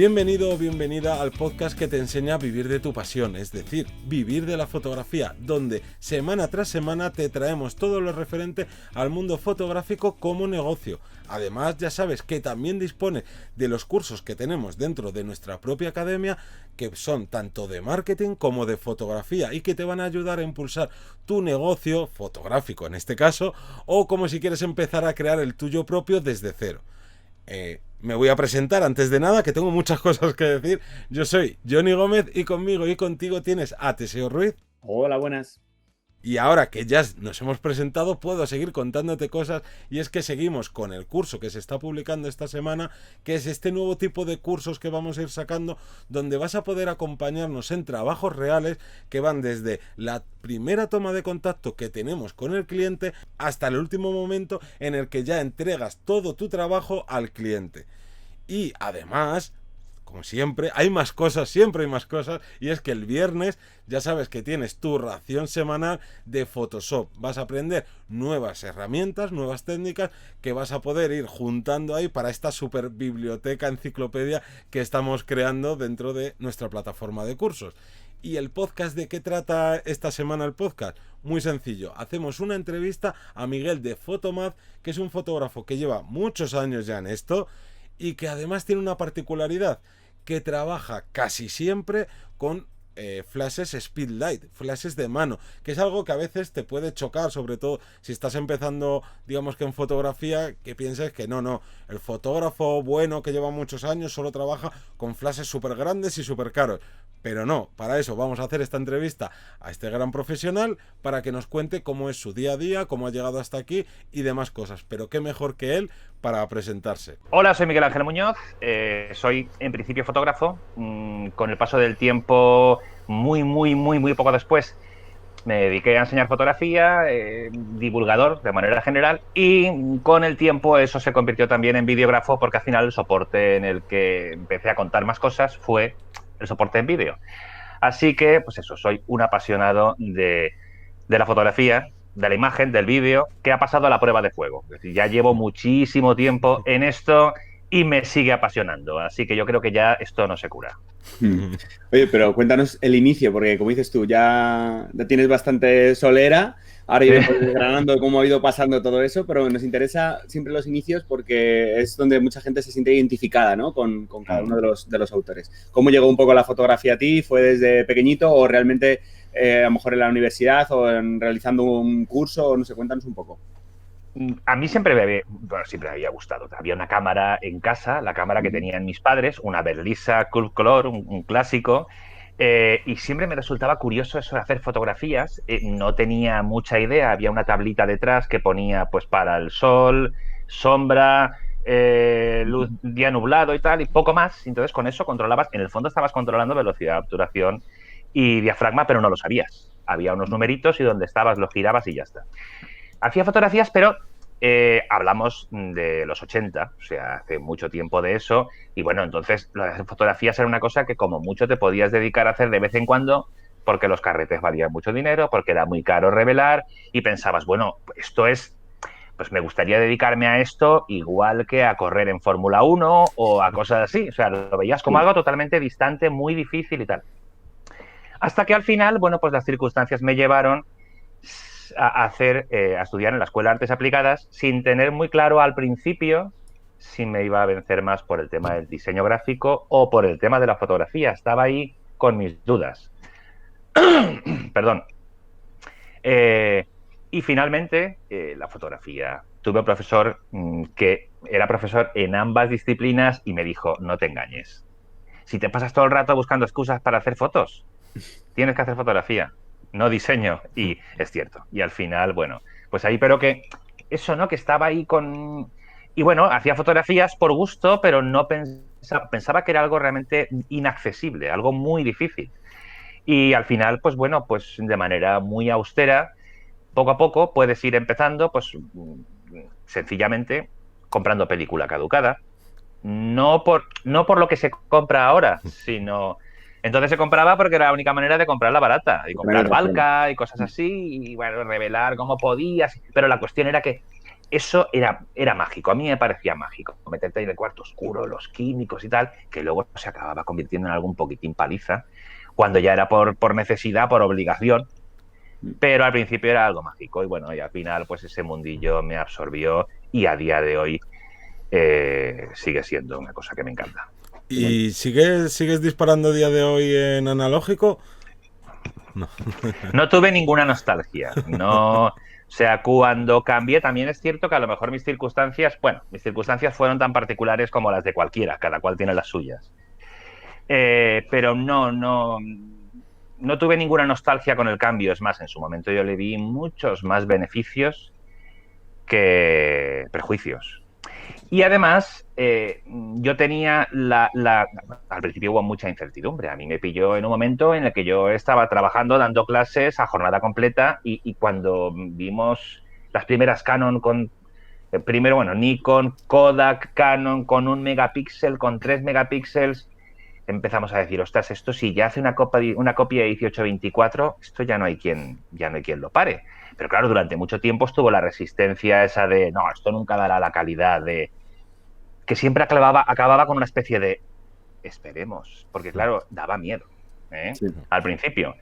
Bienvenido o bienvenida al podcast que te enseña a vivir de tu pasión, es decir, vivir de la fotografía, donde semana tras semana te traemos todo lo referente al mundo fotográfico como negocio. Además, ya sabes que también dispone de los cursos que tenemos dentro de nuestra propia academia, que son tanto de marketing como de fotografía y que te van a ayudar a impulsar tu negocio fotográfico en este caso, o como si quieres empezar a crear el tuyo propio desde cero. Me voy a presentar antes de nada, que tengo muchas cosas que decir. Yo soy Johnny Gómez y conmigo y contigo tienes a Teseo Ruiz. Hola, buenas. Y ahora que ya nos hemos presentado, puedo seguir contándote cosas, y es que seguimos con el curso que se está publicando esta semana, que es este nuevo tipo de cursos que vamos a ir sacando, donde vas a poder acompañarnos en trabajos reales que van desde la primera toma de contacto que tenemos con el cliente hasta el último momento en el que ya entregas todo tu trabajo al cliente. Y además, como siempre, hay más cosas, siempre hay más cosas, y es que el viernes ya sabes que tienes tu ración semanal de Photoshop. Vas a aprender nuevas herramientas, nuevas técnicas que vas a poder ir juntando ahí para esta super biblioteca, enciclopedia que estamos creando dentro de nuestra plataforma de cursos. ¿Y el podcast de qué trata esta semana el podcast? Muy sencillo, hacemos una entrevista a Miguel de Photomath, que es un fotógrafo que lleva muchos años ya en esto y que además tiene una particularidad, que trabaja casi siempre con flashes speedlight, flashes de mano, que es algo que a veces te puede chocar, sobre todo si estás empezando, digamos que en fotografía, que pienses que no, el fotógrafo bueno que lleva muchos años solo trabaja con flashes súper grandes y súper caros. Pero no, para eso vamos a hacer esta entrevista a este gran profesional para que nos cuente cómo es su día a día, cómo ha llegado hasta aquí y demás cosas. Pero qué mejor que él para presentarse. Hola, soy Miguel Ángel Muñoz, soy en principio fotógrafo. Con el paso del tiempo, muy poco después, me dediqué a enseñar fotografía, divulgador de manera general, y con el tiempo eso se convirtió también en videógrafo, porque al final el soporte en el que empecé a contar más cosas fue el soporte en vídeo. Así que, pues eso, soy un apasionado de la fotografía, de la imagen, del vídeo, que ha pasado a la prueba de fuego. Es decir, ya llevo muchísimo tiempo en esto y me sigue apasionando. Así que yo creo que ya esto no se cura. Oye, pero cuéntanos el inicio, porque como dices tú, ya tienes bastante solera. Ahora iremos desgranando cómo ha ido pasando todo eso, pero nos interesa siempre los inicios porque es donde mucha gente se siente identificada, ¿no? Con cada uno de los autores. ¿Cómo llegó un poco la fotografía a ti? ¿Fue desde pequeñito o realmente a lo mejor en la universidad o realizando un curso? No sé, cuéntanos un poco. A mí siempre me había gustado. Había una cámara en casa, la cámara que tenían mis padres, una Berlisa Curve Color, un clásico, y siempre me resultaba curioso eso de hacer fotografías. No tenía mucha idea, había una tablita detrás que ponía pues para el sol, sombra, luz, día nublado y tal, y poco más. Entonces con eso controlabas, en el fondo estabas controlando velocidad de obturación y diafragma, pero no lo sabías. Había unos numeritos y donde estabas lo girabas y ya está. Hacía fotografías, pero hablamos de los 80, o sea, hace mucho tiempo de eso. Y bueno, entonces las fotografías era una cosa que como mucho te podías dedicar a hacer de vez en cuando, porque los carretes valían mucho dinero, porque era muy caro revelar, y pensabas, bueno, esto es, pues me gustaría dedicarme a esto igual que a correr en Fórmula 1 o a cosas así. O sea, lo veías como algo totalmente distante, muy difícil y tal. Hasta que al final, bueno, pues las circunstancias me llevaron a estudiar en la Escuela de Artes Aplicadas sin tener muy claro al principio si me iba a vencer más por el tema del diseño gráfico o por el tema de la fotografía. Estaba ahí con mis dudas. Perdón. Y finalmente, la fotografía. Tuve un profesor que era profesor en ambas disciplinas y me dijo, no te engañes. Si te pasas todo el rato buscando excusas para hacer fotos, tienes que hacer fotografía, no diseño. Y es cierto. Y al final, bueno, pues ahí, pero que eso, ¿no? Que estaba ahí con... Y bueno, hacía fotografías por gusto, pero no pensaba que era algo realmente inaccesible, algo muy difícil. Y al final, pues bueno, pues de manera muy austera, poco a poco puedes ir empezando, pues sencillamente comprando película caducada. No por lo que se compra ahora, sino... Entonces se compraba porque era la única manera de comprarla barata. Y comprar Balca y cosas así, y bueno, revelar cómo podías. Pero la cuestión era que eso era mágico, a mí me parecía mágico, meterte en el cuarto oscuro, los químicos y tal, que luego se acababa convirtiendo en algo un poquitín paliza, cuando ya era por necesidad, por obligación, pero al principio era algo mágico y bueno, y al final pues ese mundillo me absorbió y a día de hoy sigue siendo una cosa que me encanta. ¿Y sigues disparando a día de hoy en analógico? No. No tuve ninguna nostalgia. No, o sea, cuando cambié, también es cierto que a lo mejor mis circunstancias fueron tan particulares como las de cualquiera, cada cual tiene las suyas. Pero no tuve ninguna nostalgia con el cambio. Es más, en su momento yo le vi muchos más beneficios que prejuicios. Y además, yo tenía al principio hubo mucha incertidumbre. A mí me pilló en un momento en el que yo estaba trabajando, dando clases a jornada completa y cuando vimos las primeras Canon primero, bueno, Nikon, Kodak, Canon con 1 megapíxel, con 3 megapíxeles, empezamos a decir, ostras, esto si ya hace una copia de 18-24, esto ya no hay quien lo pare. Pero claro, durante mucho tiempo estuvo la resistencia esa de, no, esto nunca dará la calidad de... que siempre acababa con una especie de esperemos, porque claro, daba miedo Sí. al principio.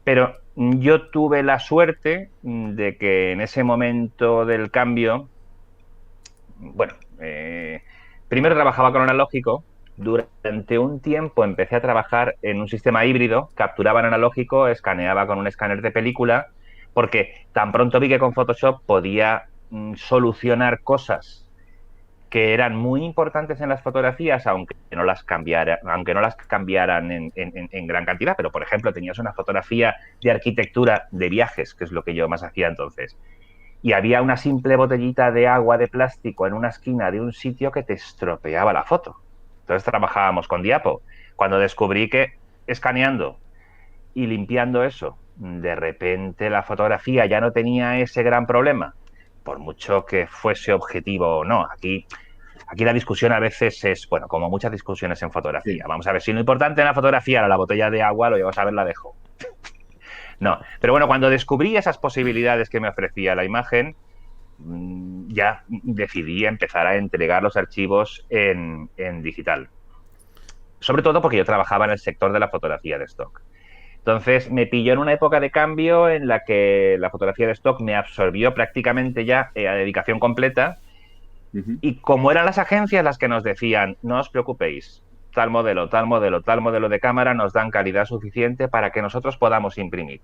Pero yo tuve la suerte de que en ese momento del cambio, bueno, primero trabajaba con analógico, durante un tiempo empecé a trabajar en un sistema híbrido, capturaba en analógico, escaneaba con un escáner de película, porque tan pronto vi que con Photoshop podía solucionar cosas que eran muy importantes en las fotografías, aunque no las cambiaran en gran cantidad. Pero, por ejemplo, tenías una fotografía de arquitectura de viajes, que es lo que yo más hacía entonces, y había una simple botellita de agua de plástico en una esquina de un sitio que te estropeaba la foto. Entonces trabajábamos con diapo. Cuando descubrí que escaneando y limpiando eso, de repente la fotografía ya no tenía ese gran problema, por mucho que fuese objetivo o no. Aquí la discusión a veces es, bueno, como muchas discusiones en fotografía. Sí. Vamos a ver, si lo importante en la fotografía era la botella de agua, lo llevas a ver, la dejo. No, pero bueno, cuando descubrí esas posibilidades que me ofrecía la imagen, ya decidí empezar a entregar los archivos en digital. Sobre todo porque yo trabajaba en el sector de la fotografía de stock. Entonces me pilló en una época de cambio en la que la fotografía de stock me absorbió prácticamente ya a dedicación completa. Y como eran las agencias las que nos decían, no os preocupéis, tal modelo de cámara nos dan calidad suficiente para que nosotros podamos imprimir.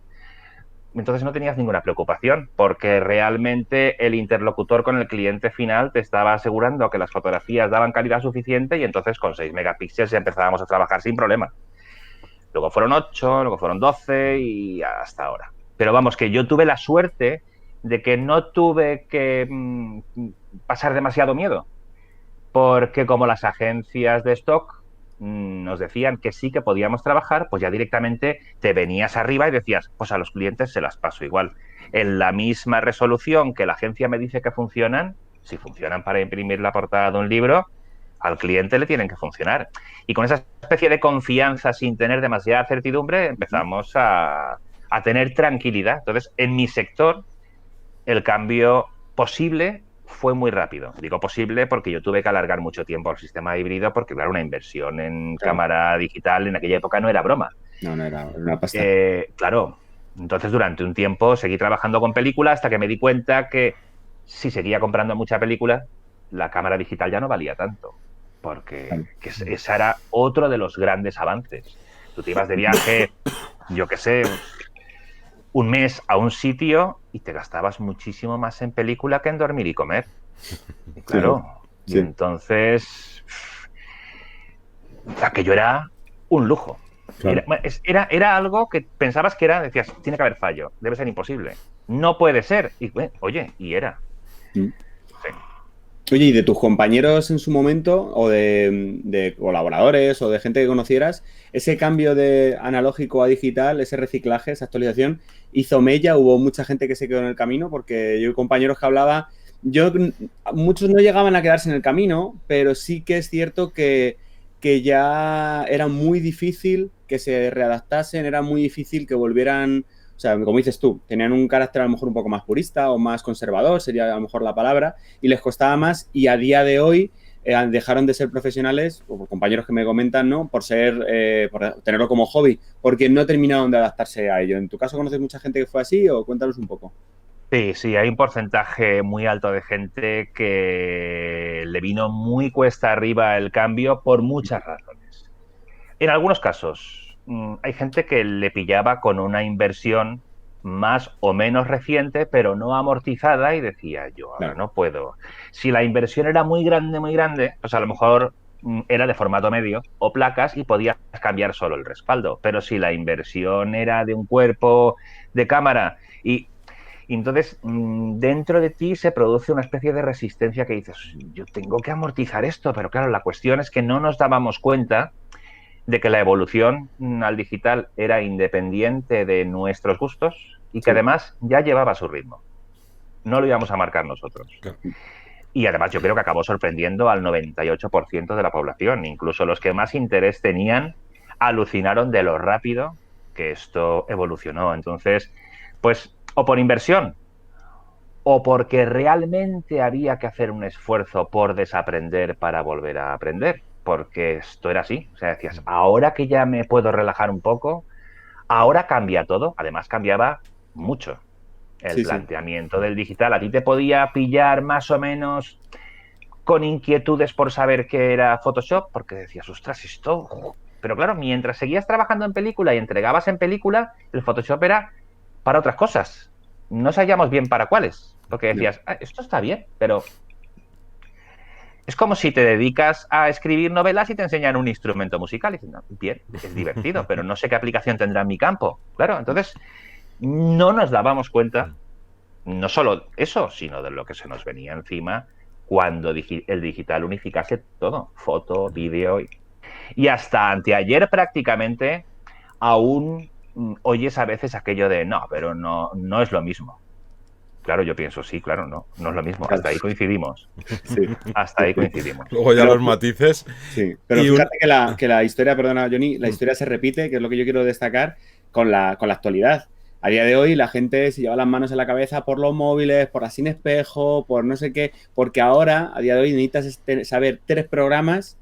Entonces no tenías ninguna preocupación, porque realmente el interlocutor con el cliente final te estaba asegurando que las fotografías daban calidad suficiente y entonces con 6 megapíxeles ya empezábamos a trabajar sin problema. Luego fueron 8, luego fueron 12 y hasta ahora. Pero vamos, que yo tuve la suerte de que no tuve que pasar demasiado miedo, porque como las agencias de stock nos decían que sí que podíamos trabajar, pues ya directamente te venías arriba y decías, pues a los clientes se las paso igual. En la misma resolución que la agencia me dice que funcionan, si funcionan para imprimir la portada de un libro, al cliente le tienen que funcionar. Y con esa especie de confianza sin tener demasiada certidumbre empezamos a tener tranquilidad. Entonces, en mi sector, el cambio posible fue muy rápido. Digo posible porque yo tuve que alargar mucho tiempo al sistema híbrido porque, claro, una inversión en cámara digital en aquella época no era broma. No era una pasta. Claro. Entonces, durante un tiempo seguí trabajando con película hasta que me di cuenta que si seguía comprando mucha película, la cámara digital ya no valía tanto. Porque ese era otro de los grandes avances. Tú te ibas de viaje, yo qué sé, un mes a un sitio y te gastabas muchísimo más en película que en dormir y comer. Y claro, sí. Entonces aquello era un lujo. Claro. Era algo que pensabas que era, decías, tiene que haber fallo, debe ser imposible. No puede ser. Y oye, y era. Sí. Oye, ¿y de tus compañeros en su momento, o de colaboradores, o de gente que conocieras, ese cambio de analógico a digital, ese reciclaje, esa actualización, hizo mella? ¿Hubo mucha gente que se quedó en el camino? Porque yo, compañeros que hablaba, muchos no llegaban a quedarse en el camino, pero sí que es cierto que ya era muy difícil que se readaptasen, era muy difícil que volvieran O sea, como dices tú, tenían un carácter a lo mejor un poco más purista o más conservador, sería a lo mejor la palabra, y les costaba más, y a día de hoy dejaron de ser profesionales, o por compañeros que me comentan, ¿no? Por tenerlo como hobby, porque no terminaron de adaptarse a ello. ¿En tu caso conoces mucha gente que fue así o cuéntanos un poco? Sí, hay un porcentaje muy alto de gente que le vino muy cuesta arriba el cambio por muchas razones. En algunos casos, hay gente que le pillaba con una inversión más o menos reciente, pero no amortizada y decía, yo ahora Claro. no puedo. Si la inversión era muy grande, pues a lo mejor era de formato medio o placas y podías cambiar solo el respaldo. Pero si la inversión era de un cuerpo de cámara y entonces, dentro de ti se produce una especie de resistencia que dices, yo tengo que amortizar esto, pero claro, la cuestión es que no nos dábamos cuenta de que la evolución al digital era independiente de nuestros gustos y que Sí. además ya llevaba su ritmo. No lo íbamos a marcar nosotros. Claro. Y además yo creo que acabó sorprendiendo al 98% de la población. Incluso los que más interés tenían alucinaron de lo rápido que esto evolucionó. Entonces, pues, o por inversión, o porque realmente había que hacer un esfuerzo por desaprender para volver a aprender, porque esto era así. O sea, decías, ahora que ya me puedo relajar un poco, ahora cambia todo. Además, cambiaba mucho el Sí, sí. planteamiento del digital. A ti te podía pillar más o menos con inquietudes por saber qué era Photoshop, porque decías, ostras, esto... Pero claro, mientras seguías trabajando en película y entregabas en película, el Photoshop era para otras cosas. No sabíamos bien para cuáles, porque No. decías, esto está bien, pero es como si te dedicas a escribir novelas y te enseñan un instrumento musical. Y dices, no, bien, es divertido, pero no sé qué aplicación tendrá en mi campo. Claro, entonces no nos dábamos cuenta, no solo eso, sino de lo que se nos venía encima cuando el digital unificase todo, foto, vídeo y hasta anteayer prácticamente aún oyes a veces aquello de no, pero no es lo mismo. Claro, yo pienso, sí, claro, no es lo mismo. Claro. Hasta ahí coincidimos. Sí, Hasta sí, ahí sí. coincidimos. Luego ya Pero, los matices. sí, pero Y fíjate que la historia, perdona, Johnny, la Mm. historia se repite, que es lo que yo quiero destacar con la actualidad. A día de hoy la gente se lleva las manos en la cabeza por los móviles, por la sin espejo, por no sé qué, porque ahora, a día de hoy, necesitas saber 3 programas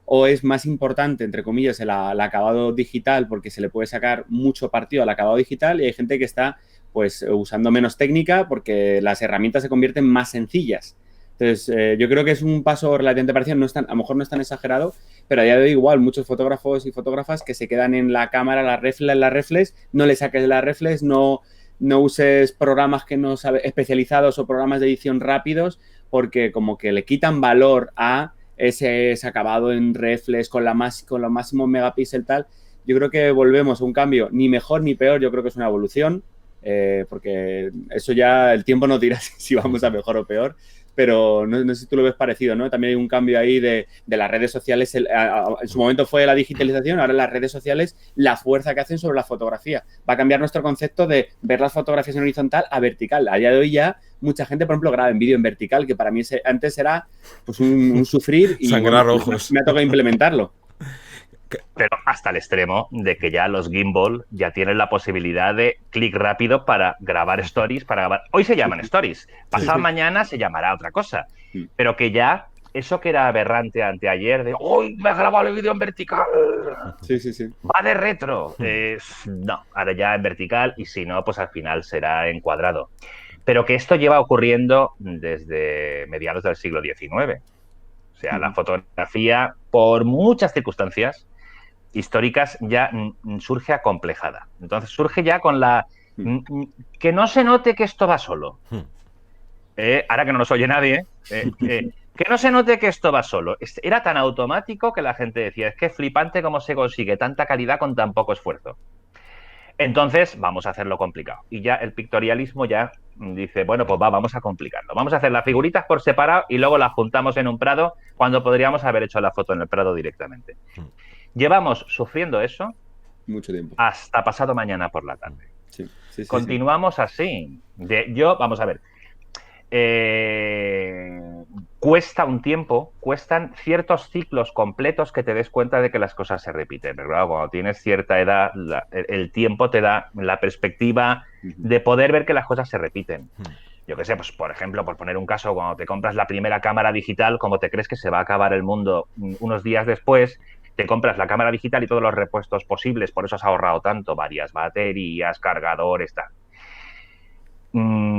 o es más importante, entre comillas, el acabado digital porque se le puede sacar mucho partido al acabado digital y hay gente que está pues usando menos técnica porque las herramientas se convierten más sencillas. Entonces, yo creo que es un paso relativamente parecido, no es tan, a lo mejor no es tan exagerado, pero a día de hoy igual muchos fotógrafos y fotógrafas que se quedan en la cámara, la reflex, no le saques la reflex, no uses programas que no sabes, especializados o programas de edición rápidos, porque como que le quitan valor a ese acabado en reflex con los máximos megapíxeles tal. Yo creo que volvemos a un cambio ni mejor ni peor, yo creo que es una evolución, porque eso ya el tiempo nos dirá si vamos a mejor o peor, pero no sé si tú lo ves parecido, ¿no? También hay un cambio ahí de las redes sociales. En su momento fue la digitalización, ahora las redes sociales, la fuerza que hacen sobre la fotografía. Va a cambiar nuestro concepto de ver las fotografías en horizontal a vertical. A día de hoy ya mucha gente, por ejemplo, graba en vídeo en vertical, que para mí antes era pues un sufrir y Sangrar bueno, ojos. me ha tocado implementarlo. Pero hasta el extremo de que ya los gimbal ya tienen la posibilidad de clic rápido para grabar stories, para grabar... Hoy se llaman stories, pasado mañana se llamará otra cosa, pero que ya eso que era aberrante anteayer de ¡hoy me ha grabado el vídeo en vertical! Sí, sí, sí. Va de retro. No, ahora ya en vertical y si no, pues al final será en cuadrado. Pero que esto lleva ocurriendo desde mediados del siglo XIX. O sea, la fotografía, por muchas circunstancias históricas, ya surge acomplejada. Entonces surge ya con la... que no se note que esto va solo. Ahora que no nos oye nadie, que no se note que esto va solo. Era tan automático que la gente decía, es que es flipante cómo se consigue tanta calidad con tan poco esfuerzo. Entonces, vamos a hacerlo complicado. Y ya el pictorialismo ya dice, bueno, pues vamos a complicarlo. Vamos a hacer las figuritas por separado y luego las juntamos en un prado cuando podríamos haber hecho la foto en el prado directamente. Llevamos sufriendo eso mucho tiempo hasta pasado mañana por la tarde. Sí, continuamos así. Vamos a ver. cuesta un tiempo, cuestan ciertos ciclos completos que te des cuenta de que las cosas se repiten. Pero claro, cuando tienes cierta edad, el tiempo te da la perspectiva de poder ver que las cosas se repiten. Yo qué sé, pues por ejemplo, por poner un caso, cuando te compras la primera cámara digital, como te crees que se va a acabar el mundo unos días después, te compras la cámara digital y todos los repuestos posibles, por eso has ahorrado tanto, varias baterías, cargadores, tal.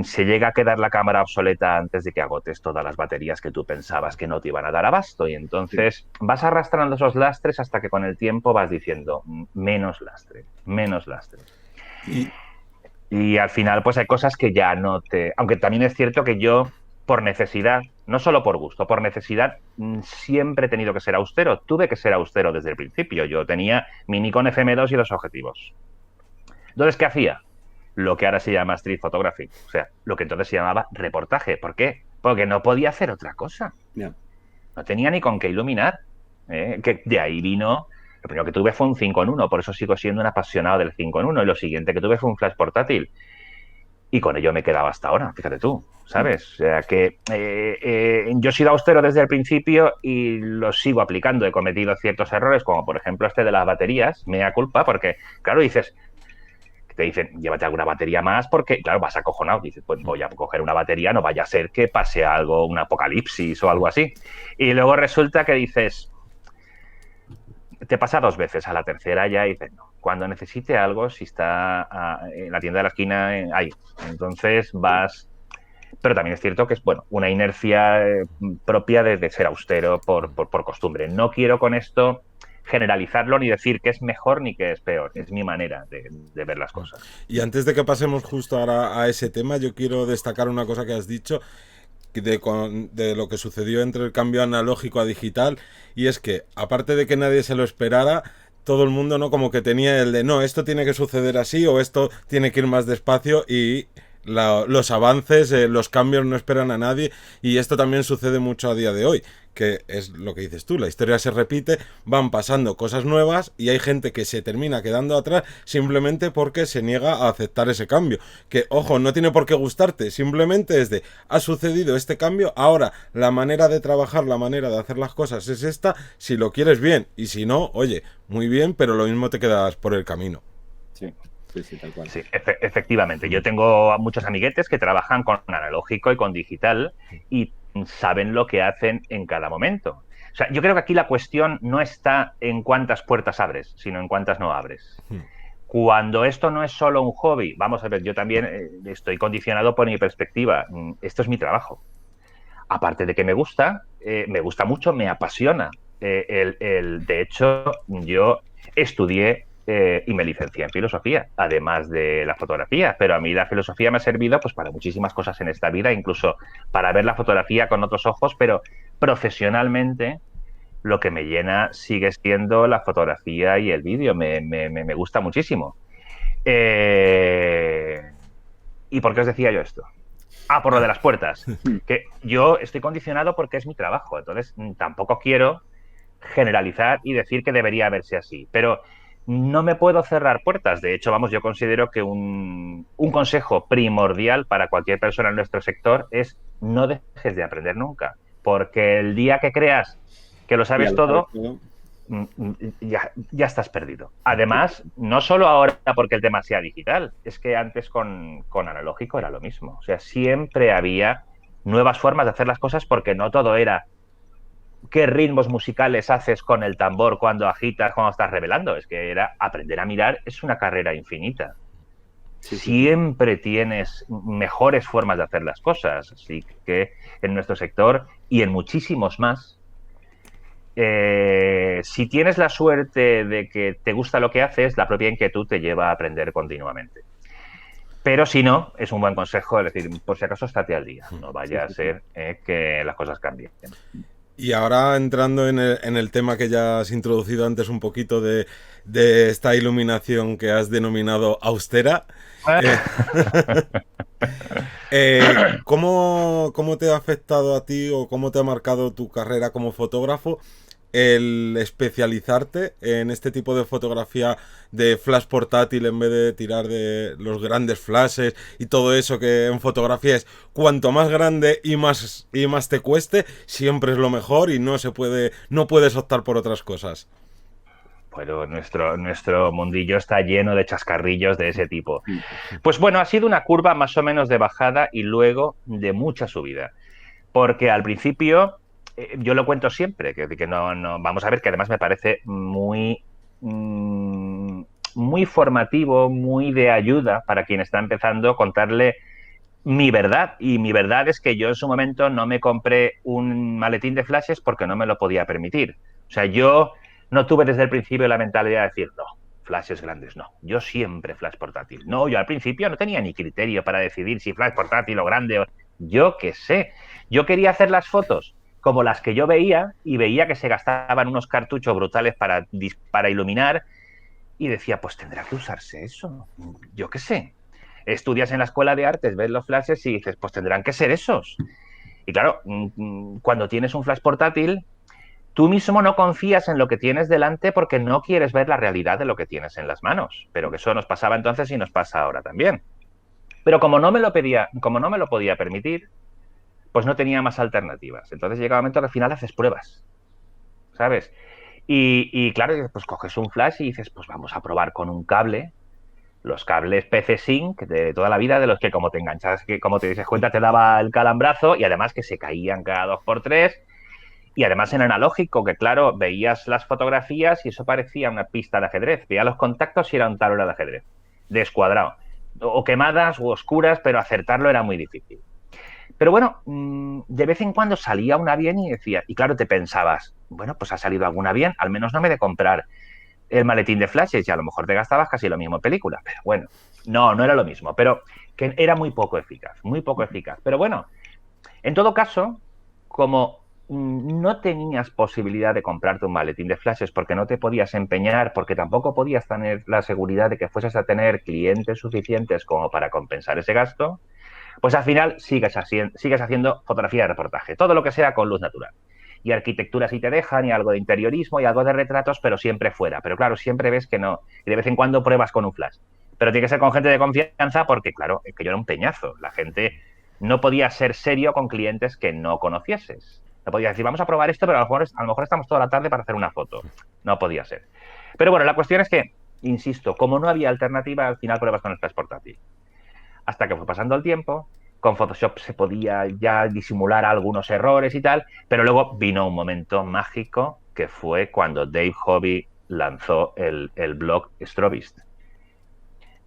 Se llega a quedar la cámara obsoleta antes de que agotes todas las baterías que tú pensabas que no te iban a dar abasto. Y entonces vas arrastrando esos lastres hasta que con el tiempo vas diciendo menos lastre, menos lastre. Y al final pues hay cosas que ya no te... Aunque también es cierto que yo, por necesidad, no solo por gusto, por necesidad, siempre he tenido que ser austero. Tuve que ser austero desde el principio. Yo tenía mi Nikon FM2 y los objetivos. Entonces, ¿qué hacía? Lo que ahora se llama street photography, o sea, lo que entonces se llamaba reportaje. ¿Por qué? Porque no podía hacer otra cosa. Yeah. No tenía ni con qué iluminar. Que de ahí vino, lo primero que tuve fue un 5 en 1, por eso sigo siendo un apasionado del 5 en 1, y lo siguiente que tuve fue un flash portátil. Y con ello me he quedado hasta ahora, fíjate tú, ¿sabes? O sea, que yo he sido austero desde el principio y lo sigo aplicando. He cometido ciertos errores, como por ejemplo este de las baterías, mea culpa, porque, claro, dices... te dicen, llévate alguna batería más porque, claro, vas acojonado. Dices, pues voy a coger una batería, no vaya a ser que pase algo, un apocalipsis o algo así. Y luego resulta que dices, te pasa 2 veces, a la tercera ya dices, no, cuando necesite algo, si está en la tienda de la esquina, ahí. Entonces vas... Pero también es cierto que es, bueno, una inercia propia de ser austero por costumbre. No quiero con esto generalizarlo ni decir que es mejor ni que es peor. Es mi manera de ver las cosas. Y antes de que pasemos justo ahora a ese tema, yo quiero destacar una cosa que has dicho de lo que sucedió entre el cambio analógico a digital, y es que, aparte de que nadie se lo esperara, todo el mundo, ¿no?, como que tenía el de, no, esto tiene que suceder así o esto tiene que ir más despacio, y los avances, los cambios no esperan a nadie, y esto también sucede mucho a día de hoy, que es lo que dices tú, la historia se repite, van pasando cosas nuevas y hay gente que se termina quedando atrás simplemente porque se niega a aceptar ese cambio, que ojo, no tiene por qué gustarte, simplemente es de, ha sucedido este cambio, ahora la manera de trabajar, la manera de hacer las cosas es esta, si lo quieres bien, y si no, oye, muy bien, pero lo mismo te quedas por el camino. Sí. Sí, tal cual. Sí, efectivamente. Yo tengo muchos amiguetes que trabajan con analógico y con digital y saben lo que hacen en cada momento. O sea, yo creo que aquí la cuestión no está en cuántas puertas abres, sino en cuántas no abres. Cuando esto no es solo un hobby, vamos a ver, yo también estoy condicionado por mi perspectiva. Esto es mi trabajo. Aparte de que me gusta mucho, me apasiona. De hecho, yo estudié y me licencié en filosofía, además de la fotografía, pero a mí la filosofía me ha servido pues para muchísimas cosas en esta vida, incluso para ver la fotografía con otros ojos, pero profesionalmente lo que me llena sigue siendo la fotografía y el vídeo, me gusta muchísimo. ¿Y por qué os decía yo esto? Por lo de las puertas, que yo estoy condicionado porque es mi trabajo, entonces tampoco quiero generalizar y decir que debería verse así, pero no me puedo cerrar puertas. De hecho, vamos, yo considero que un consejo primordial para cualquier persona en nuestro sector es no dejes de aprender nunca, porque el día que creas que lo sabes todo, ya estás perdido. Además, no solo ahora porque el tema sea digital, es que antes con analógico era lo mismo. O sea, siempre había nuevas formas de hacer las cosas porque no todo era qué ritmos musicales haces con el tambor cuando agitas, cuando estás revelando. Es que era aprender a mirar, es una carrera infinita. Sí. Siempre tienes mejores formas de hacer las cosas. Así que en nuestro sector y en muchísimos más, si tienes la suerte de que te gusta lo que haces, la propia inquietud te lleva a aprender continuamente. Pero si no, es un buen consejo, es decir, por si acaso estate al día. No vaya a ser que las cosas cambien. Y ahora entrando en el tema que ya has introducido antes un poquito de esta iluminación que has denominado austera, ¿cómo te ha afectado a ti o cómo te ha marcado tu carrera como fotógrafo el especializarte en este tipo de fotografía de flash portátil en vez de tirar de los grandes flashes y todo eso que en fotografía es cuanto más grande y más te cueste, siempre es lo mejor y no puedes optar por otras cosas? Bueno, nuestro mundillo está lleno de chascarrillos de ese tipo. Pues bueno, ha sido una curva más o menos de bajada y luego de mucha subida. Porque al principio, yo lo cuento siempre, que no, vamos a ver, que además me parece muy formativo, muy de ayuda para quien está empezando, contarle mi verdad. Y mi verdad es que yo en su momento no me compré un maletín de flashes porque no me lo podía permitir. O sea, yo no tuve desde el principio la mentalidad de decir, no, flashes grandes, no. Yo siempre flash portátil. No, yo al principio no tenía ni criterio para decidir si flash portátil o grande o... Yo qué sé. Yo quería hacer las fotos como las que yo veía y veía que se gastaban unos cartuchos brutales para iluminar y decía, pues tendrá que usarse eso. Yo qué sé. Estudias en la escuela de artes, ves los flashes y dices, pues tendrán que ser esos. Y claro, cuando tienes un flash portátil, tú mismo no confías en lo que tienes delante porque no quieres ver la realidad de lo que tienes en las manos. Pero que eso nos pasaba entonces y nos pasa ahora también. Pero como no me lo podía permitir, pues no tenía más alternativas. Entonces llega un momento que al final haces pruebas, ¿sabes? Y claro, pues coges un flash y dices, pues vamos a probar con un cable. Los cables PC-Sync de toda la vida, de los que como te enganchas, que como te dices cuenta te daba el calambrazo y además que se caían cada 2 por 3 y además en analógico, que claro, veías las fotografías y eso parecía una pista de ajedrez. Veía los contactos y era un tablero de ajedrez, descuadrado. O quemadas o oscuras, pero acertarlo era muy difícil. Pero bueno, de vez en cuando salía una bien y decía, y claro, te pensabas, bueno, pues ha salido alguna bien, al menos no me he de comprar el maletín de flashes y a lo mejor te gastabas casi lo mismo en película. Pero bueno, no era lo mismo, pero que era muy poco eficaz, muy poco eficaz. Pero bueno, en todo caso, como no tenías posibilidad de comprarte un maletín de flashes porque no te podías empeñar, porque tampoco podías tener la seguridad de que fueses a tener clientes suficientes como para compensar ese gasto, pues al final sigues haciendo fotografía de reportaje, todo lo que sea con luz natural. Y arquitectura si te dejan, y algo de interiorismo, y algo de retratos, pero siempre fuera. Pero claro, siempre ves que no. Y de vez en cuando pruebas con un flash. Pero tiene que ser con gente de confianza porque, claro, es que yo era un peñazo. La gente no podía ser serio con clientes que no conocieses. No podía decir, vamos a probar esto, pero a lo mejor estamos toda la tarde para hacer una foto. No podía ser. Pero bueno, la cuestión es que, insisto, como no había alternativa, al final pruebas con el flash portátil. Hasta que fue pasando el tiempo, con Photoshop se podía ya disimular algunos errores y tal, pero luego vino un momento mágico que fue cuando Dave Hobby lanzó el blog Strobist.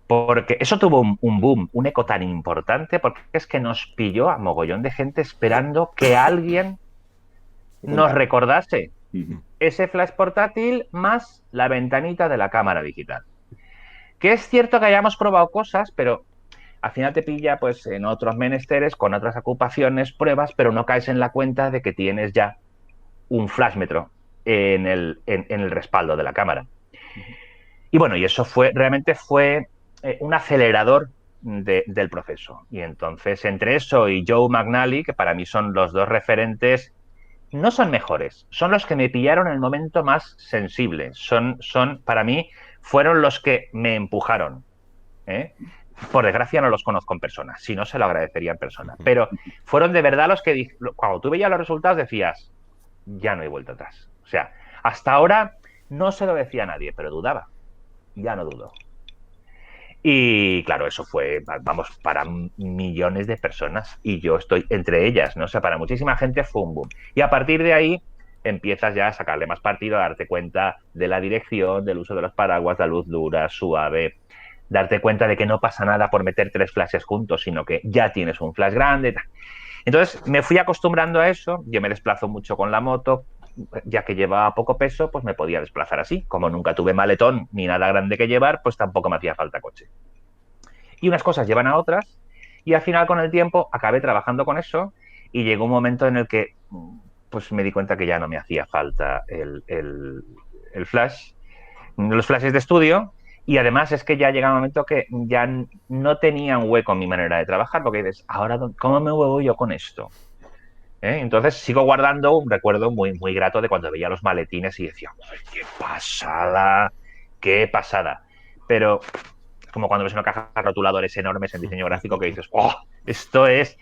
Porque eso tuvo un boom, un eco tan importante, porque es que nos pilló a mogollón de gente esperando que alguien nos recordase ese flash portátil más la ventanita de la cámara digital. Que es cierto que hayamos probado cosas, pero al final te pilla pues en otros menesteres, con otras ocupaciones, pruebas, pero no caes en la cuenta de que tienes ya un flashmetro en el respaldo de la cámara. Y bueno, y eso realmente fue un acelerador del proceso. Y entonces, entre eso y Joe McNally, que para mí son los dos referentes, no son mejores, son los que me pillaron en el momento más sensible. Para mí, fueron los que me empujaron. Por desgracia no los conozco en persona, si no se lo agradecería en persona. Pero fueron de verdad los que, cuando tú veías los resultados decías, ya no hay vuelta atrás. O sea, hasta ahora no se lo decía a nadie, pero dudaba. Ya no dudo. Y claro, eso fue, vamos, para millones de personas y yo estoy entre ellas, ¿no? O sea, para muchísima gente fue un boom. Y a partir de ahí empiezas ya a sacarle más partido, a darte cuenta de la dirección, del uso de los paraguas, la luz dura, suave, darte cuenta de que no pasa nada por meter 3 flashes juntos, sino que ya tienes un flash grande. Entonces me fui acostumbrando a eso, yo me desplazo mucho con la moto, ya que llevaba poco peso, pues me podía desplazar así. Como nunca tuve maletón ni nada grande que llevar, pues tampoco me hacía falta coche. Y unas cosas llevan a otras, y al final con el tiempo acabé trabajando con eso, y llegó un momento en el que pues me di cuenta que ya no me hacía falta el flash, los flashes de estudio, y además es que ya llega un momento que ya no tenía un hueco en mi manera de trabajar, porque dices, ahora, ¿cómo me muevo yo con esto? Entonces sigo guardando un recuerdo muy, muy grato de cuando veía los maletines y decía, ¡ay, qué pasada! ¡Qué pasada! Pero es como cuando ves una caja de rotuladores enormes en diseño gráfico que dices, ¡oh! Esto es...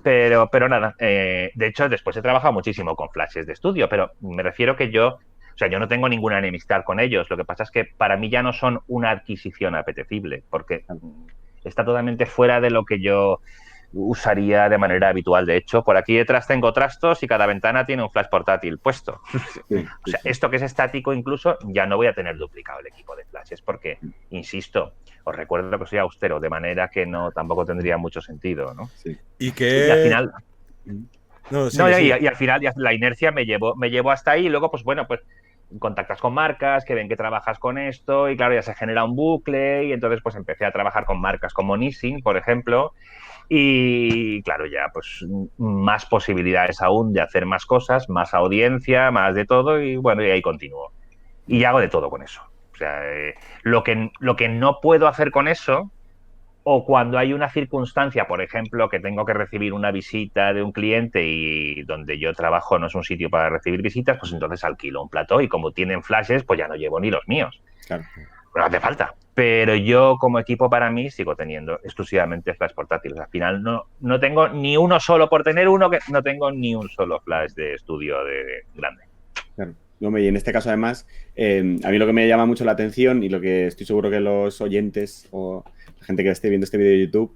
pero nada, de hecho después he trabajado muchísimo con flashes de estudio, pero me refiero que yo, o sea, yo no tengo ninguna enemistad con ellos, lo que pasa es que para mí ya no son una adquisición apetecible, porque está totalmente fuera de lo que yo usaría de manera habitual. De hecho, por aquí detrás tengo trastos y cada ventana tiene un flash portátil puesto. Sí, O sea, esto que es estático incluso, ya no voy a tener duplicado el equipo de flashes porque, insisto, os recuerdo que soy austero, de manera que no tampoco tendría mucho sentido, ¿no? sí. Y Y al que... final, No, no, sigue, sigue. y al final la inercia me llevó hasta ahí y luego, pues bueno, pues contactas con marcas que ven que trabajas con esto y claro, ya se genera un bucle y entonces pues empecé a trabajar con marcas como Nissin, por ejemplo, y claro, ya pues más posibilidades aún de hacer más cosas, más audiencia, más de todo y bueno, y ahí continúo. Y hago de todo con eso. O sea, lo que no puedo hacer con eso, o cuando hay una circunstancia, por ejemplo, que tengo que recibir una visita de un cliente y donde yo trabajo no es un sitio para recibir visitas, pues entonces alquilo un plató y como tienen flashes, pues ya no llevo ni los míos. Claro. No hace falta. Pero yo como equipo para mí sigo teniendo exclusivamente flash portátiles. Al final no tengo ni uno solo por tener uno, que no tengo ni un solo flash de estudio de grande. Claro. Hombre, y en este caso, además, a mí lo que me llama mucho la atención y lo que estoy seguro que los oyentes o la gente que esté viendo este vídeo de YouTube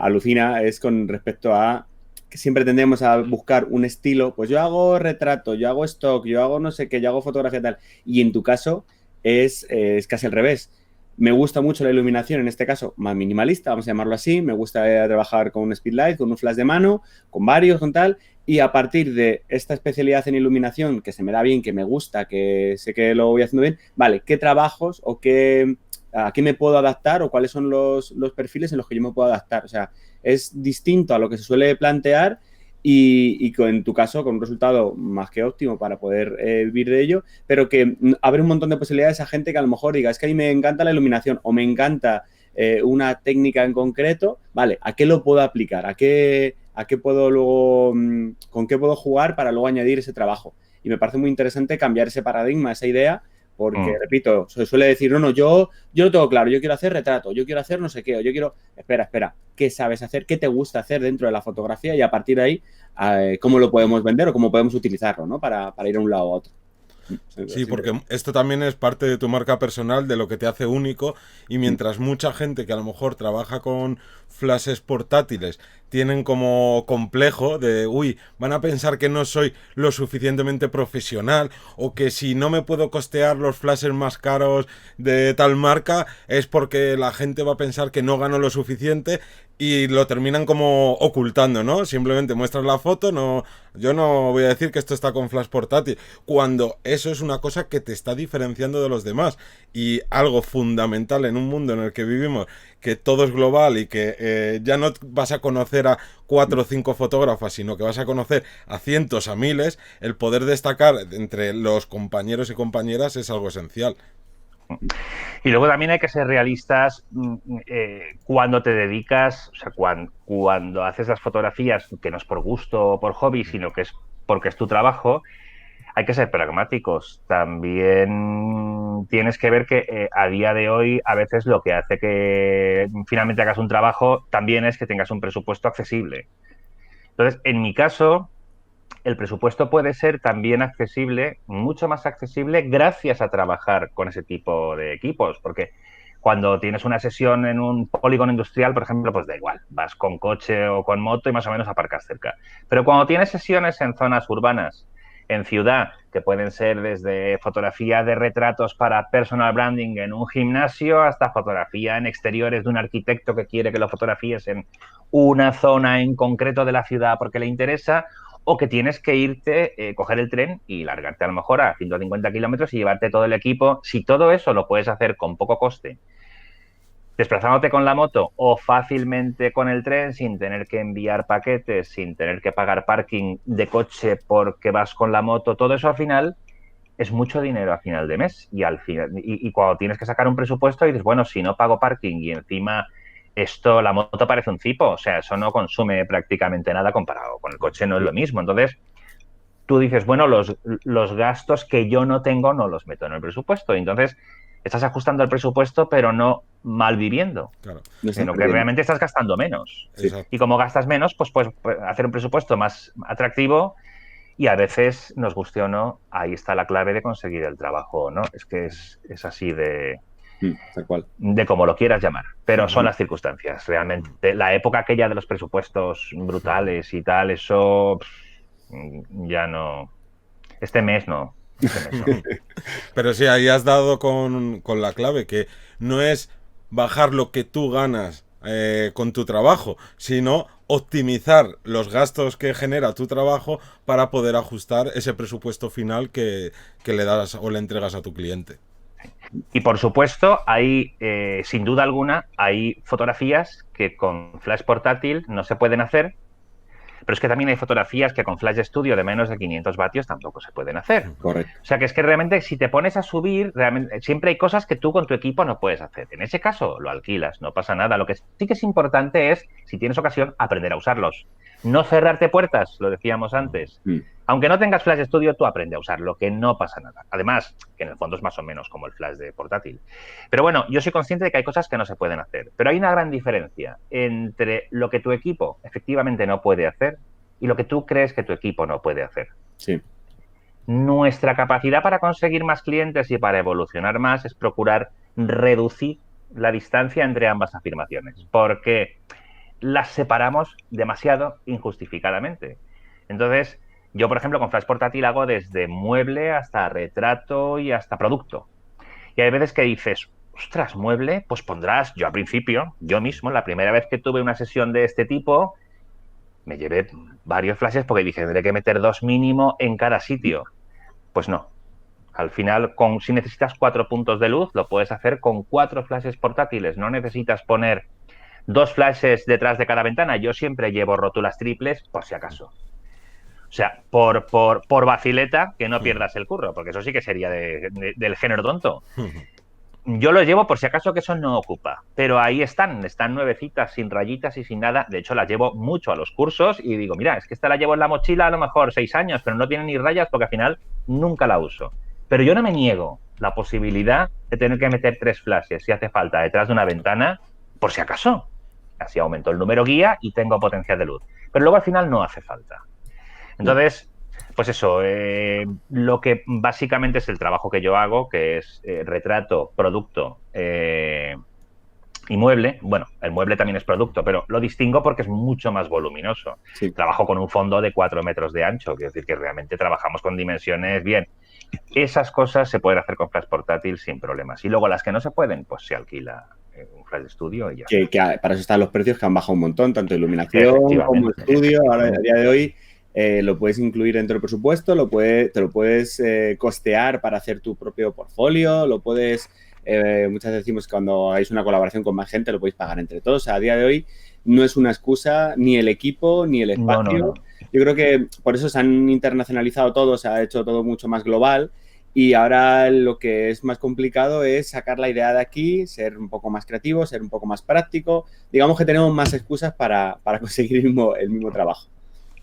alucina es con respecto a que siempre tendemos a buscar un estilo. Pues yo hago retrato, yo hago stock, yo hago no sé qué, yo hago fotografía tal. Y en tu caso es casi al revés. Me gusta mucho la iluminación, en este caso más minimalista, vamos a llamarlo así. Me gusta trabajar con un speedlight, con un flash de mano, con varios, con tal. Y a partir de esta especialidad en iluminación, que se me da bien, que me gusta, que sé que lo voy haciendo bien, vale, ¿qué trabajos o a qué me puedo adaptar o cuáles son los perfiles en los que yo me puedo adaptar? O sea, es distinto a lo que se suele plantear y en tu caso con un resultado más que óptimo para poder vivir de ello, pero que abre un montón de posibilidades a gente que a lo mejor diga, es que a mí me encanta la iluminación o me encanta una técnica en concreto, vale, ¿a qué lo puedo aplicar? ¿A qué puedo luego, con qué puedo jugar para luego añadir ese trabajo? Y me parece muy interesante cambiar ese paradigma, esa idea, porque, repito, se suele decir, no, yo lo tengo claro, yo quiero hacer retrato, yo quiero hacer no sé qué, o yo quiero... Espera, ¿qué sabes hacer? ¿Qué te gusta hacer dentro de la fotografía? Y a partir de ahí, ¿cómo lo podemos vender o cómo podemos utilizarlo, ¿no? Para ir a un lado a otro. Sí, porque esto también es parte de tu marca personal, de lo que te hace único, y mientras mucha gente que a lo mejor trabaja con flashes portátiles tienen como complejo de, uy, van a pensar que no soy lo suficientemente profesional o que si no me puedo costear los flashes más caros de tal marca es porque la gente va a pensar que no gano lo suficiente y lo terminan como ocultando, ¿no? Simplemente muestras la foto, no, yo no voy a decir que esto está con flash portátil, cuando eso es una cosa que te está diferenciando de los demás y algo fundamental en un mundo en el que vivimos, que todo es global y que ya no vas a conocer a 4 o 5 fotógrafas, sino que vas a conocer a cientos, a miles, el poder destacar entre los compañeros y compañeras es algo esencial. Y luego también hay que ser realistas cuando te dedicas, o sea, cuando haces las fotografías, que no es por gusto o por hobby, sino que es porque es tu trabajo, hay que ser pragmáticos. También tienes que ver que a día de hoy a veces lo que hace que finalmente hagas un trabajo también es que tengas un presupuesto accesible. Entonces, en mi caso, el presupuesto puede ser también accesible, mucho más accesible, gracias a trabajar con ese tipo de equipos, porque cuando tienes una sesión en un polígono industrial, por ejemplo, pues da igual, vas con coche o con moto y más o menos aparcas cerca. Pero cuando tienes sesiones en zonas urbanas, en ciudad, que pueden ser desde fotografía de retratos para personal branding en un gimnasio hasta fotografía en exteriores de un arquitecto que quiere que lo fotografíes en una zona en concreto de la ciudad porque le interesa, o que tienes que irte, coger el tren y largarte a lo mejor a 150 kilómetros y llevarte todo el equipo. Si todo eso lo puedes hacer con poco coste, desplazándote con la moto o fácilmente con el tren sin tener que enviar paquetes, sin tener que pagar parking de coche porque vas con la moto, todo eso al final es mucho dinero a final de mes y al final y cuando tienes que sacar un presupuesto dices, bueno, si no pago parking y encima esto, la moto parece un cipo, o sea, eso no consume prácticamente nada comparado con el coche, no es lo mismo. Entonces, tú dices, bueno, los gastos que yo no tengo no los meto en el presupuesto. Y entonces, estás ajustando el presupuesto, pero no mal viviendo, Claro. No estás sino que perdiendo. realmente estás gastando menos. Sí. Exacto. Y como gastas menos, pues puedes hacer un presupuesto más atractivo y a veces, nos guste o no, ahí está la clave de conseguir el trabajo, ¿no? Es que es así Tal cual. de como lo quieras llamar, pero son Ujú. las circunstancias. Realmente, la época aquella de los presupuestos brutales y tal, eso ya no. Este mes no. Este mes no. Pero sí, ahí has dado con la clave, que no es bajar lo que tú ganas con tu trabajo, sino optimizar los gastos que genera tu trabajo para poder ajustar ese presupuesto final que le das o le entregas a tu cliente. Y por supuesto, hay, sin duda alguna, hay fotografías que con flash portátil no se pueden hacer, pero es que también hay fotografías que con flash de estudio de menos de 500 vatios tampoco se pueden hacer. Correcto. O sea que es que realmente si te pones a subir, realmente, siempre hay cosas que tú con tu equipo no puedes hacer. En ese caso lo alquilas, no pasa nada. Lo que sí que es importante es, si tienes ocasión, aprender a usarlos. No cerrarte puertas, lo decíamos antes. Mm. Aunque no tengas Flash Studio, tú aprende a usarlo, que no pasa nada. Además, que en el fondo es más o menos como el Flash de portátil. Pero bueno, yo soy consciente de que hay cosas que no se pueden hacer. Pero hay una gran diferencia entre lo que tu equipo efectivamente no puede hacer y lo que tú crees que tu equipo no puede hacer. Sí. Nuestra capacidad para conseguir más clientes y para evolucionar más es procurar reducir la distancia entre ambas afirmaciones, porque las separamos demasiado injustificadamente. Entonces, yo, por ejemplo, con Flash Portátil hago desde mueble hasta retrato y hasta producto. Y hay veces que dices, ostras, mueble, pues pondrás, yo al principio, yo mismo, la primera vez que tuve una sesión de este tipo, me llevé varios flashes porque dije, tendré que meter 2 mínimo en cada sitio. Pues no. Al final, si necesitas 4 puntos de luz, lo puedes hacer con 4 flashes portátiles. No necesitas poner 2 flashes detrás de cada ventana. Yo siempre llevo rótulas triples por si acaso. O sea, por vacileta, que no pierdas el curro, porque eso sí que sería del género tonto. Yo lo llevo por si acaso que eso no ocupa, pero ahí están nuevecitas, sin rayitas y sin nada. De hecho, las llevo mucho a los cursos y digo, mira, es que esta la llevo en la mochila a lo mejor 6 años, pero no tiene ni rayas porque al final nunca la uso. Pero yo no me niego la posibilidad de tener que meter 3 flashes si hace falta detrás de una ventana, por si acaso. Así aumento el número guía y tengo potencial de luz. Pero luego al final no hace falta. Entonces, pues eso, lo que básicamente es el trabajo que yo hago, que es retrato, producto y mueble. Bueno, el mueble también es producto, pero lo distingo porque es mucho más voluminoso. Sí. Trabajo con un fondo de 4 metros de ancho, quiero decir que realmente trabajamos con dimensiones bien. Esas cosas se pueden hacer con flash portátil sin problemas. Y luego las que no se pueden, pues se alquila un flash studio y ya. Que para eso están los precios que han bajado un montón, tanto iluminación como estudio. Ahora, a día de hoy, lo puedes incluir dentro del presupuesto, te lo puedes costear para hacer tu propio portfolio, lo puedes, muchas veces decimos que cuando hagáis una colaboración con más gente, lo podéis pagar entre todos. O sea, a día de hoy no es una excusa ni el equipo ni el espacio. No. Yo creo que por eso se han internacionalizado todo, se ha hecho todo mucho más global. Y ahora lo que es más complicado es sacar la idea de aquí, ser un poco más creativo, ser un poco más práctico. Digamos que tenemos más excusas para conseguir el mismo trabajo.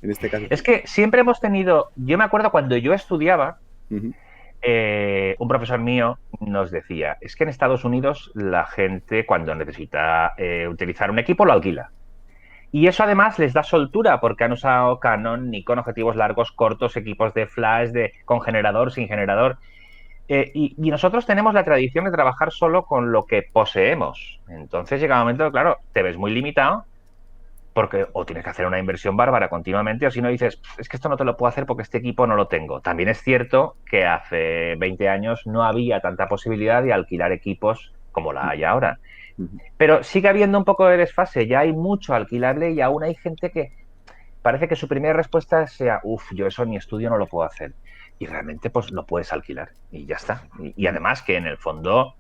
En este caso. Es que siempre hemos tenido... Yo me acuerdo cuando yo estudiaba, un profesor mío nos decía, es que en Estados Unidos la gente cuando necesita utilizar un equipo lo alquila. Y eso además les da soltura porque han usado Canon, Nikon, objetivos largos, cortos, equipos de flash, con generador, sin generador. Y nosotros tenemos la tradición de trabajar solo con lo que poseemos. Entonces llega un momento, claro, te ves muy limitado porque o tienes que hacer una inversión bárbara continuamente o si no dices, es que esto no te lo puedo hacer porque este equipo no lo tengo. También es cierto que hace 20 años no había tanta posibilidad de alquilar equipos como la hay ahora. Pero sigue habiendo un poco de desfase, ya hay mucho alquilable y aún hay gente que parece que su primera respuesta sea, yo eso en mi estudio no lo puedo hacer. Y realmente pues lo puedes alquilar y ya está. Y además que en el fondo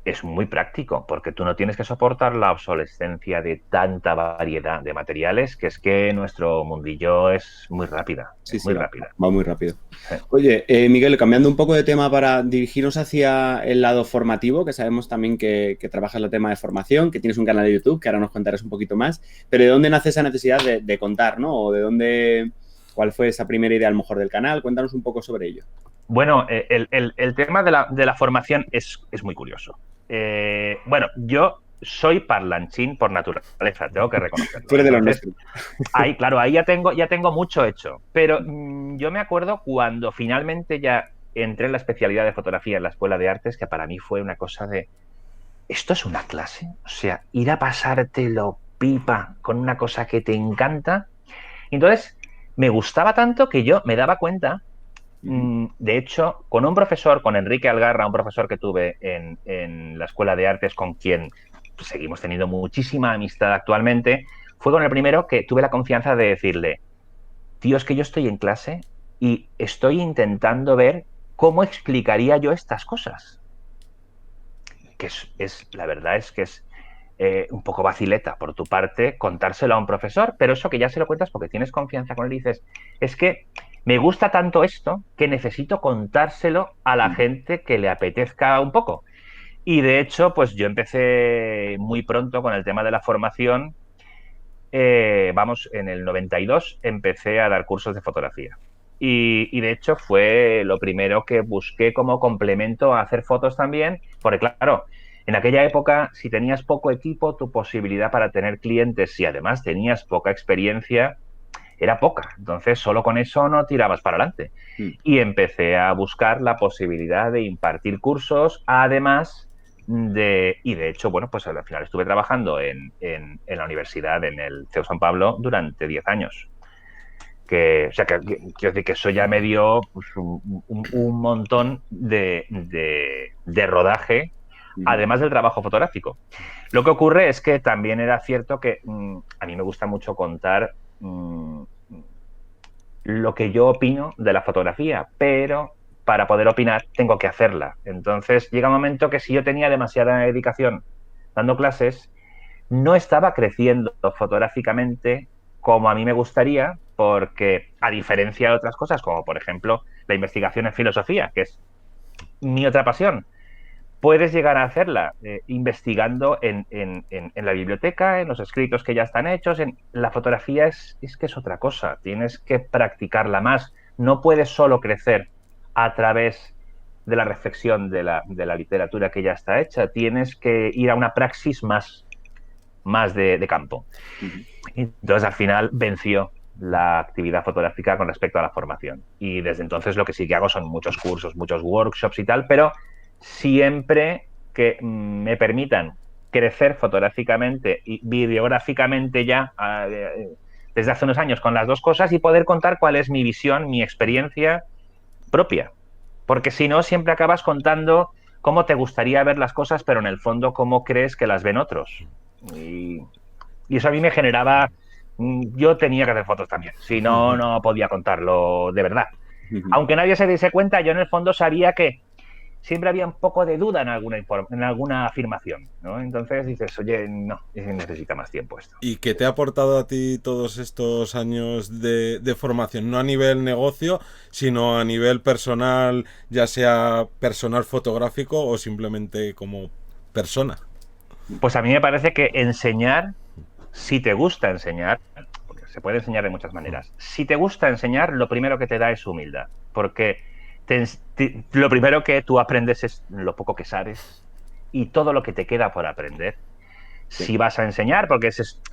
es muy práctico, porque tú no tienes que soportar la obsolescencia de tanta variedad de materiales, que es que nuestro mundillo es muy rápida, Sí, es sí, muy va, rápida. va muy rápido. Sí. Oye, Miguel, cambiando un poco de tema para dirigirnos hacia el lado formativo, que sabemos también que trabajas el tema de formación, que tienes un canal de YouTube, que ahora nos contarás un poquito más, pero ¿de dónde nace esa necesidad de contar, ¿no? O de dónde, cuál fue esa primera idea a lo mejor del canal, cuéntanos un poco sobre ello. Bueno, el tema de la formación es muy curioso. Bueno, yo soy parlanchín por naturaleza, tengo que reconocerlo. Tú eres de los Entonces, nuestros. ahí, claro, ahí ya tengo mucho hecho. Pero yo me acuerdo cuando finalmente ya entré en la especialidad de fotografía en la Escuela de Artes, que para mí fue una cosa de, ¿esto es una clase? O sea, ir a pasártelo pipa con una cosa que te encanta. Entonces, me gustaba tanto que yo me daba cuenta. De hecho, con un profesor, con Enrique Algarra, un profesor que tuve en la Escuela de Artes, con quien seguimos teniendo muchísima amistad actualmente, fue con el primero que tuve la confianza de decirle, tío, es que yo estoy en clase y estoy intentando ver cómo explicaría yo estas cosas. Que la verdad es que es un poco vacileta por tu parte contárselo a un profesor, pero eso que ya se lo cuentas porque tienes confianza con él y dices, es que me gusta tanto esto que necesito contárselo a la gente que le apetezca un poco. Y de hecho, pues yo empecé muy pronto con el tema de la formación. Vamos, en el 92 empecé a dar cursos de fotografía. Y de hecho fue lo primero que busqué como complemento a hacer fotos también, porque claro, en aquella época, si tenías poco equipo, tu posibilidad para tener clientes, si además tenías poca experiencia, era poca. Entonces, solo con eso no tirabas para adelante. Y empecé a buscar la posibilidad de impartir cursos, además y de hecho, bueno, pues al final estuve trabajando en la universidad, en el CEU San Pablo, durante 10 años. O sea, quiero decir que eso ya me dio pues, un montón de rodaje, además del trabajo fotográfico. Lo que ocurre es que también era cierto que a mí me gusta mucho contar lo que yo opino de la fotografía, pero para poder opinar tengo que hacerla. Entonces llega un momento que si yo tenía demasiada dedicación dando clases, no estaba creciendo fotográficamente como a mí me gustaría, porque a diferencia de otras cosas, como por ejemplo la investigación en filosofía, que es mi otra pasión, puedes llegar a hacerla investigando en la biblioteca, en los escritos que ya están hechos. La fotografía es que es otra cosa, tienes que practicarla más. No puedes solo crecer a través de la reflexión de la literatura que ya está hecha, tienes que ir a una praxis más de campo. Entonces, al final, venció la actividad fotográfica con respecto a la formación. Y desde entonces lo que sí que hago son muchos cursos, muchos workshops y tal, pero siempre que me permitan crecer fotográficamente y videográficamente ya desde hace unos años con las dos cosas y poder contar cuál es mi visión, mi experiencia propia. Porque si no, siempre acabas contando cómo te gustaría ver las cosas, pero en el fondo cómo crees que las ven otros. Y eso a mí me generaba... Yo tenía que hacer fotos también, si no, no podía contarlo de verdad. Aunque nadie se diese cuenta, yo en el fondo sabía que siempre había un poco de duda en alguna afirmación, ¿no? Entonces dices, oye, no, necesita más tiempo esto. ¿Y qué te ha aportado a ti todos estos años de formación? No a nivel negocio, sino a nivel personal, ya sea personal fotográfico o simplemente como persona. Pues a mí me parece que enseñar, si te gusta enseñar, porque se puede enseñar de muchas maneras, si te gusta enseñar, lo primero que te da es humildad, porque lo primero que tú aprendes es lo poco que sabes y todo lo que te queda por aprender. Sí. Si vas a enseñar, porque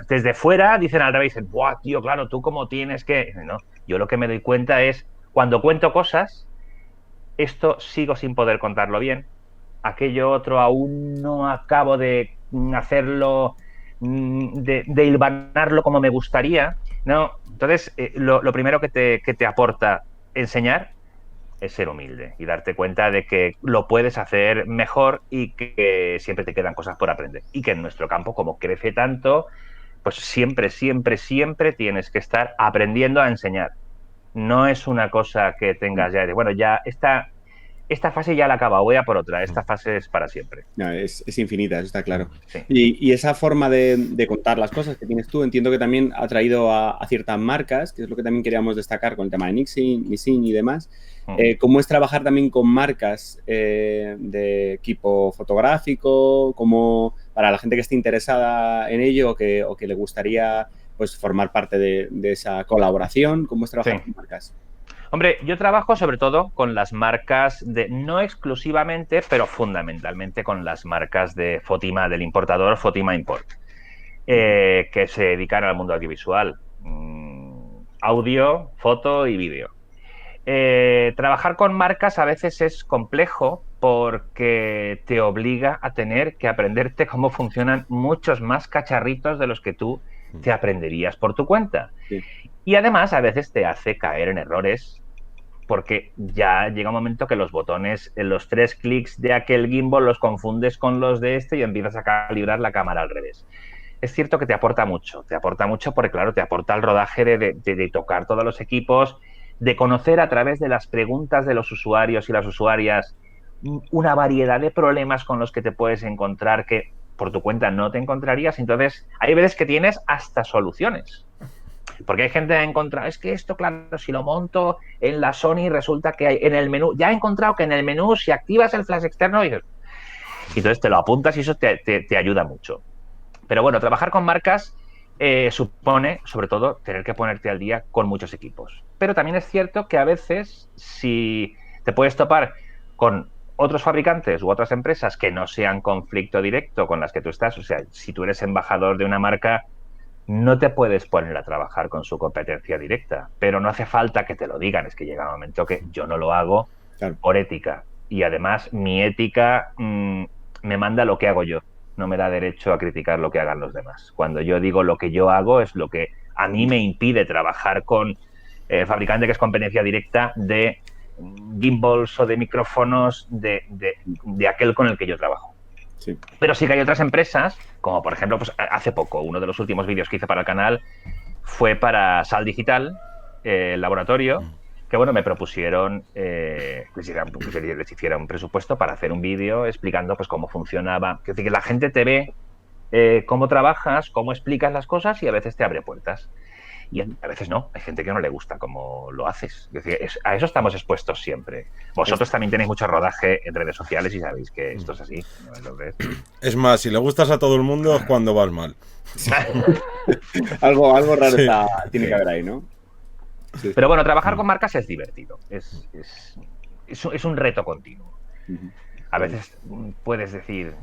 desde fuera dicen al revés, dicen, ¡buah, tío, claro, tú cómo tienes que...! No, yo lo que me doy cuenta es, cuando cuento cosas, esto sigo sin poder contarlo bien, aquello otro aún no acabo de hacerlo, de hilvanarlo como me gustaría, ¿no? Entonces, lo primero que te aporta enseñar es ser humilde y darte cuenta de que lo puedes hacer mejor y que siempre te quedan cosas por aprender. Y que en nuestro campo, como crece tanto, pues siempre, siempre, siempre tienes que estar aprendiendo a enseñar. No es una cosa que tengas ya de, bueno, ya está... esta fase ya la acaba, voy a por otra, esta fase es para siempre. No, es infinita, eso está claro. Sí. Y esa forma de contar las cosas que tienes tú, entiendo que también ha traído a ciertas marcas, que es lo que también queríamos destacar con el tema de Nissin y demás. ¿Cómo es trabajar también con marcas de equipo fotográfico? ¿Cómo, para la gente que esté interesada en ello o que le gustaría pues, formar parte de esa colaboración? ¿Cómo es trabajar con marcas? Hombre, yo trabajo sobre todo con las marcas no exclusivamente, pero fundamentalmente con las marcas de Fotima, del importador Fotima Import, que se dedican al mundo audiovisual, audio, foto y vídeo. Trabajar con marcas a veces es complejo porque te obliga a tener que aprenderte cómo funcionan muchos más cacharritos de los que tú te aprenderías por tu cuenta. Sí. Y además a veces te hace caer en errores porque ya llega un momento que los botones, los 3 clics de aquel gimbal los confundes con los de este y empiezas a calibrar la cámara al revés. Es cierto que te aporta mucho porque, claro, te aporta el rodaje de tocar todos los equipos, de conocer a través de las preguntas de los usuarios y las usuarias una variedad de problemas con los que te puedes encontrar que por tu cuenta no te encontrarías. Entonces, hay veces que tienes hasta soluciones. Porque hay gente que ha encontrado, es que esto, claro, si lo monto en la Sony, resulta que hay en el menú, ya he encontrado que en el menú, si activas el flash externo, y entonces te lo apuntas y eso te ayuda mucho. Pero bueno, trabajar con marcas supone, sobre todo, tener que ponerte al día con muchos equipos. Pero también es cierto que a veces, si te puedes topar con otros fabricantes u otras empresas que no sean conflicto directo con las que tú estás, o sea, si tú eres embajador de una marca, no te puedes poner a trabajar con su competencia directa, pero no hace falta que te lo digan, es que llega un momento que yo no lo hago por ética. Y además mi ética me manda lo que hago yo, no me da derecho a criticar lo que hagan los demás. Cuando yo digo lo que yo hago es lo que a mí me impide trabajar con el fabricante que es competencia directa de gimbals o de micrófonos de aquel con el que yo trabajo. Sí. Pero sí que hay otras empresas, como por ejemplo, pues hace poco, uno de los últimos vídeos que hice para el canal fue para Sal Digital, el laboratorio, que bueno, me propusieron les hiciera un presupuesto para hacer un vídeo explicando pues cómo funcionaba. Es decir, que la gente te ve cómo trabajas, cómo explicas las cosas y a veces te abre puertas. Y a veces no, hay gente que no le gusta cómo lo haces. Es decir, a eso estamos expuestos siempre. Vosotros también tenéis mucho rodaje en redes sociales y sabéis que esto es así. Entonces... Es más, si le gustas a todo el mundo es cuando vas mal. algo raro tiene que haber ahí, ¿no? Sí. Pero bueno, trabajar con marcas es divertido. Es un reto continuo. A veces puedes decir,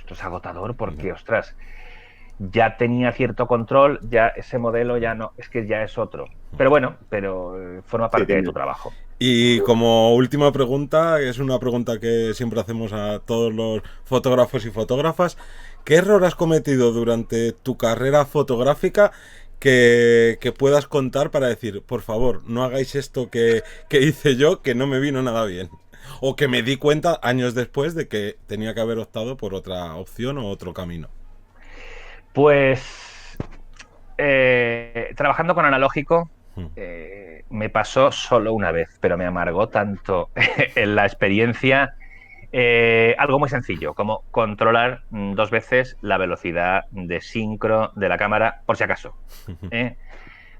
esto es agotador porque, ostras, ya tenía cierto control, ya ese modelo ya no, es que ya es otro. Pero bueno, forma parte de tu trabajo. Y como última pregunta, es una pregunta que siempre hacemos a todos los fotógrafos y fotógrafas, ¿qué error has cometido durante tu carrera fotográfica que puedas contar para decir, por favor, no hagáis esto que hice yo, que no me vino nada bien? O que me di cuenta años después de que tenía que haber optado por otra opción o otro camino. Pues trabajando con analógico me pasó solo una vez, pero me amargó tanto en la experiencia algo muy sencillo, como controlar 2 veces la velocidad de sincro de la cámara, por si acaso.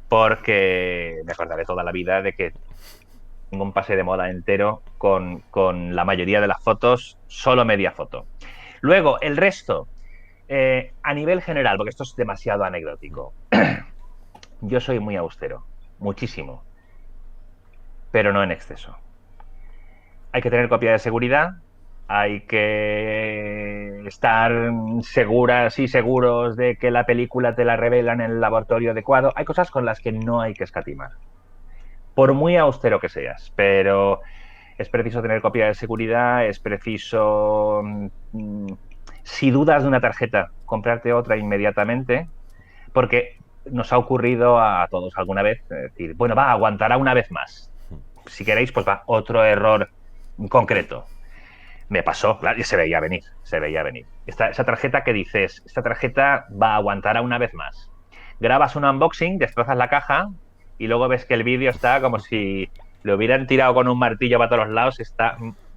Porque me acordaré toda la vida de que tengo un pase de moda entero con la mayoría de las fotos, solo media foto. Luego, el resto... a nivel general, porque esto es demasiado anecdótico, yo soy muy austero, muchísimo, pero no en exceso. Hay que tener copia de seguridad, hay que estar seguras y seguros de que la película te la revelan en el laboratorio adecuado. Hay cosas con las que no hay que escatimar, por muy austero que seas, pero es preciso tener copia de seguridad, es preciso... si dudas de una tarjeta, comprarte otra inmediatamente, porque nos ha ocurrido a todos alguna vez decir, bueno, aguantará una vez más. Si queréis, pues otro error concreto. Me pasó, claro, y se veía venir. Esa tarjeta que dices, esta tarjeta va a aguantar una vez más. Grabas un unboxing, destrozas la caja y luego ves que el vídeo está como si le hubieran tirado con un martillo para todos los lados, está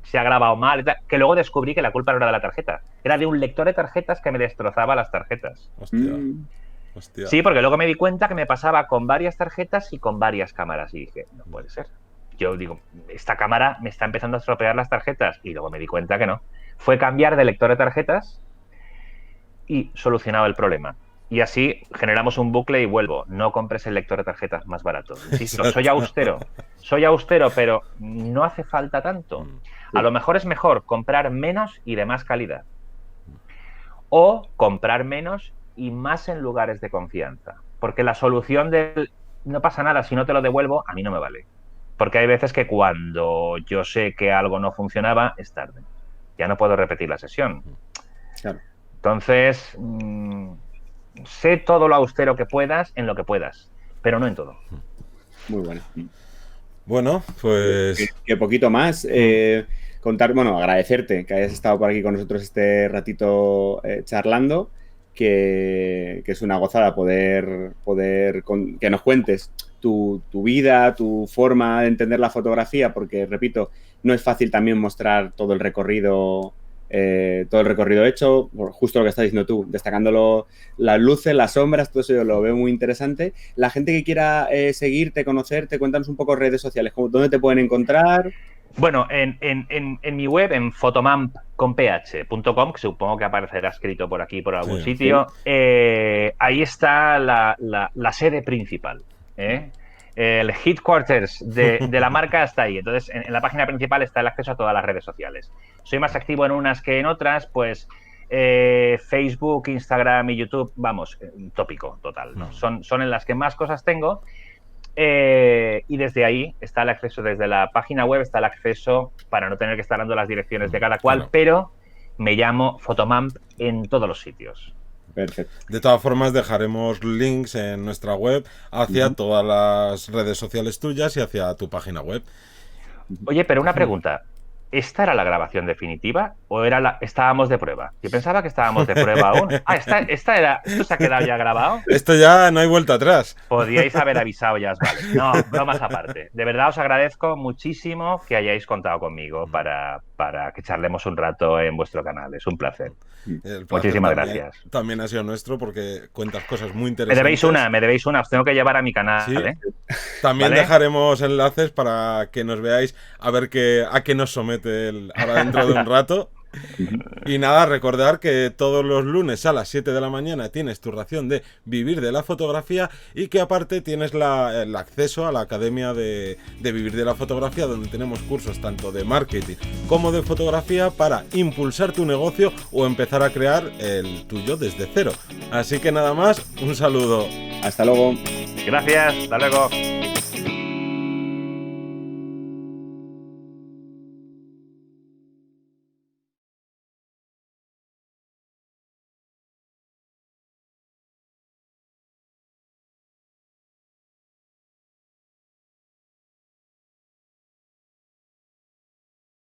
se ha grabado mal, que luego descubrí que la culpa no era de la tarjeta, era de un lector de tarjetas que me destrozaba las tarjetas. Hostia. Hostia. Sí, porque luego me di cuenta que me pasaba con varias tarjetas y con varias cámaras y dije, no puede ser. Yo digo, esta cámara me está empezando a estropear las tarjetas y luego me di cuenta que no. Fue cambiar de lector de tarjetas y solucionado el problema. Y así generamos un bucle y vuelvo. No compres el lector de tarjetas más barato. Insisto, soy austero, pero no hace falta tanto. A lo mejor es mejor comprar menos y de más calidad. O comprar menos y más en lugares de confianza. Porque la solución del no pasa nada si no te lo devuelvo, a mí no me vale. Porque hay veces que cuando yo sé que algo no funcionaba, es tarde. Ya no puedo repetir la sesión. Claro. Entonces, sé todo lo austero que puedas en lo que puedas, pero no en todo. Muy bueno. Bueno, pues... Que poquito más. Agradecerte que hayas estado por aquí con nosotros este ratito charlando, que es una gozada poder que nos cuentes tu vida, tu forma de entender la fotografía, porque, repito, no es fácil también mostrar todo el recorrido hecho, justo lo que estás diciendo tú, destacándolo, las luces, las sombras, todo eso yo lo veo muy interesante. La gente que quiera seguirte, conocerte, cuéntanos un poco redes sociales, ¿dónde te pueden encontrar? Bueno, en mi web, en fotomamp.com, que supongo que aparecerá escrito por aquí, por algún sitio, ahí está la sede principal, el headquarters de la marca está ahí. Entonces, en la página principal está el acceso a todas las redes sociales. Soy más activo en unas que en otras, pues Facebook, Instagram y YouTube, vamos, tópico total, ¿no? Son en las que más cosas tengo. Y desde ahí está el acceso, desde la página web está el acceso para no tener que estar dando las direcciones de cada cual, pero me llamo Fotomamp en todos los sitios. Perfecto. De todas formas, dejaremos links en nuestra web hacia todas las redes sociales tuyas y hacia tu página web. Oye, pero una pregunta. ¿Esta era la grabación definitiva o estábamos de prueba? Yo pensaba que estábamos de prueba aún. ¿Esto se ha quedado ya grabado? Esto ya no hay vuelta atrás. Podríais haber avisado ya, vale. No, bromas aparte. De verdad os agradezco muchísimo que hayáis contado conmigo para que charlemos un rato en vuestro canal. Es un placer. Muchísimas gracias. También ha sido nuestro porque cuentas cosas muy interesantes. Me debéis una. Os tengo que llevar a mi canal. Sí. También dejaremos enlaces para que nos veáis a ver a qué nos somete ahora dentro de un rato. Y nada, recordar que todos los lunes a las 7 de la mañana tienes tu ración de Vivir de la Fotografía y que aparte tienes el acceso a la Academia de Vivir de la Fotografía, donde tenemos cursos tanto de marketing como de fotografía para impulsar tu negocio o empezar a crear el tuyo desde cero. Así que nada más, un saludo. Hasta luego. Gracias, hasta luego.